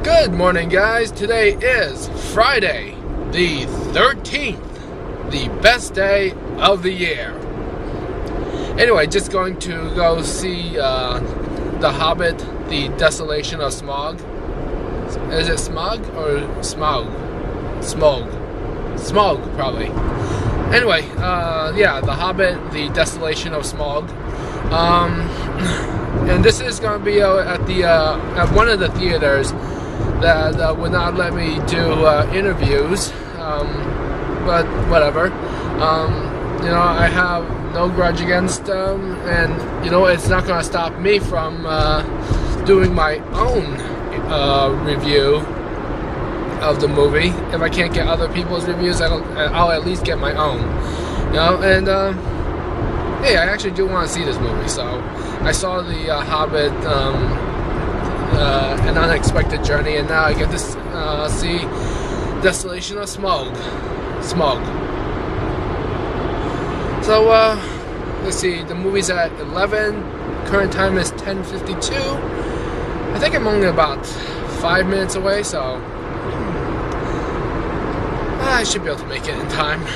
Good morning, guys. Today is Friday, the 13th, the best day of the year. Anyway, just going to go see The Hobbit, The Desolation of Smaug. Is it Smog or Smaug? Smaug, probably. Anyway, yeah, The Hobbit, The Desolation of Smaug. And this is going to be at one of the theaters that would not let me do interviews, but whatever. I have no grudge against them, and it's not going to stop me from doing my own review of the movie. If I can't get other people's reviews, I'll at least get my own. And hey, I actually do want to see this movie, so I saw The Hobbit, An Unexpected Journey, and now I get to see Desolation of Smaug. So, let's see, the movie's at 11, current time is 10:52. I think I'm only about 5 minutes away, so I should be able to make it in time.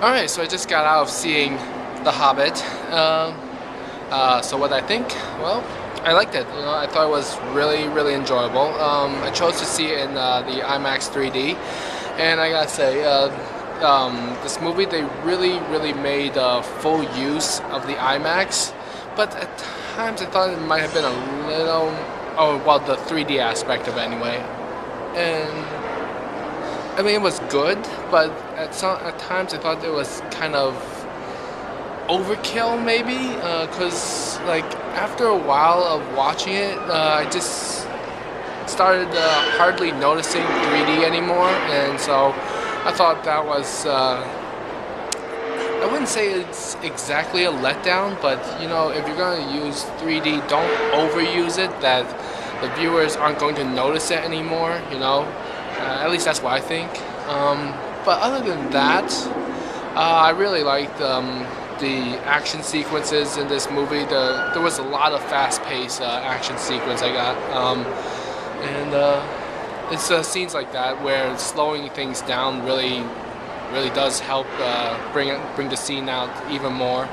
Alright, so I just got out of seeing The Hobbit. So what I think? Well, I liked it. I thought it was really enjoyable. I chose to see it in the IMAX 3D, and I gotta say, this movie, they really made full use of the IMAX, but at times I thought it might have been a little, the 3D aspect of it anyway. And I mean, it was good, but at times I thought it was kind of overkill, maybe, because like after a while of watching it, I just started hardly noticing 3D anymore, and so I thought that was, I wouldn't say it's exactly a letdown, but if you're going to use 3D, don't overuse it, that the viewers aren't going to notice it anymore, at least that's what I think. But other than that, I really liked the action sequences in this movie. There was a lot of fast-paced action sequence I got, and it's scenes like that where slowing things down really does help bring the scene out even more.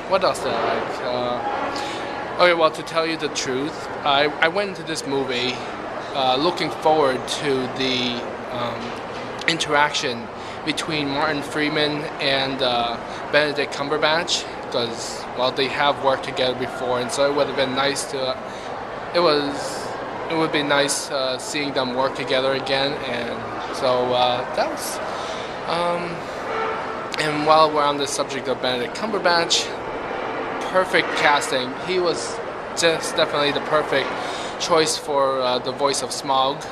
What else did I like? Okay, well, to tell you the truth, I went into this movie looking forward to the interaction between Martin Freeman and Benedict Cumberbatch, because, well, they have worked together before, and so it would have been nice to, it would be nice seeing them work together again, and so that was, and while we're on the subject of Benedict Cumberbatch, perfect casting. He was just definitely the perfect choice for the voice of Smaug.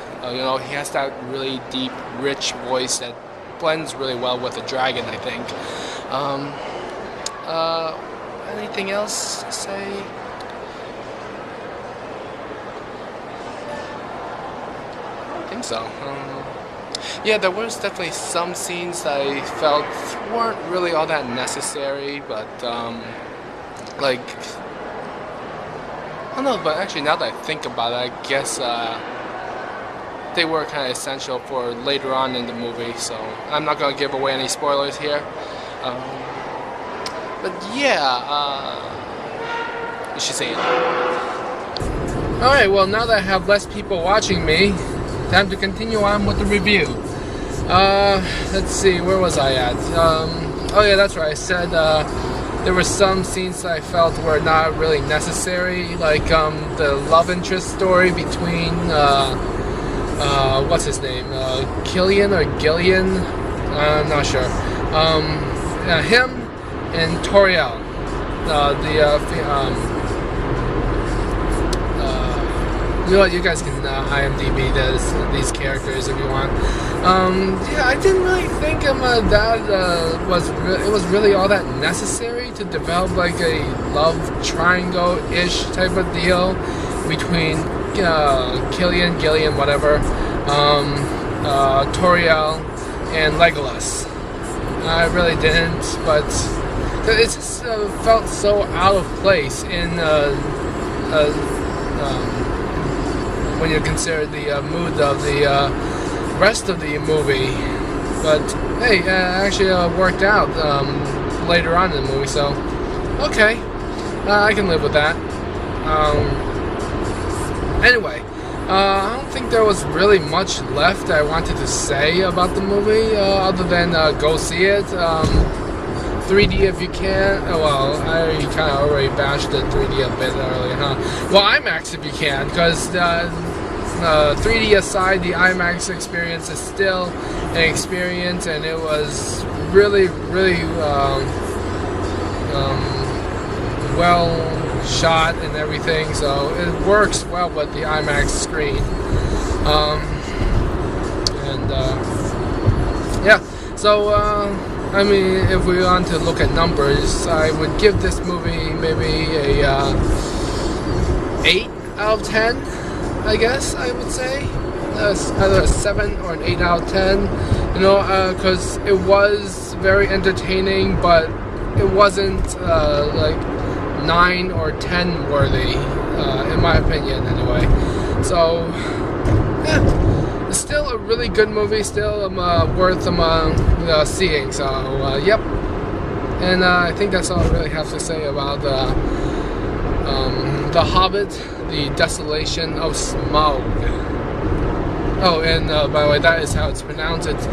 He has that really deep, rich voice that blends really well with the dragon, I think. Anything else to say? I don't think so. Yeah, there was definitely some scenes that I felt weren't really all that necessary, but I don't know, but actually now that I think about it, I guess they were kind of essential for later on in the movie, so I'm not going to give away any spoilers here. But yeah, you should say it. Alright, well, now that I have less people watching me, time to continue on with the review. Let's see, where was I at? Oh yeah, that's right, I said there were some scenes that I felt were not really necessary, like the love interest story between what's his name? Killian or Gillian? I'm not sure. Him and Toriel. You guys can IMDb these characters if you want. Yeah, I didn't really think that it was really all that necessary to develop like a love triangle-ish type of deal between Killian, Gillian, whatever, Toriel, and Legolas. I really didn't, but it just felt so out of place in when you consider the mood of the rest of the movie. But hey, it actually worked out later on in the movie, so okay, I can live with that. Anyway, I don't think there was really much left I wanted to say about the movie, other than go see it. 3D if you can. Well, I kind of already bashed the 3D a bit earlier, huh? Well, IMAX if you can, because 3D aside, the IMAX experience is still an experience, and it was really, really well shot and everything, so it works well with the IMAX screen. Yeah, so I mean, if we want to look at numbers, I would give this movie maybe a 8 out of 10, I guess I would say. Either a 7 or an 8 out of 10, you know, because it was very entertaining, but it wasn't like 9 or 10 worthy, in my opinion anyway. So yeah, it's still a really good movie, still worth seeing, so yep. And I think that's all I really have to say about The Hobbit, The Desolation of Smaug. Oh, and by the way, that is how it's pronounced. It's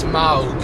Smaug.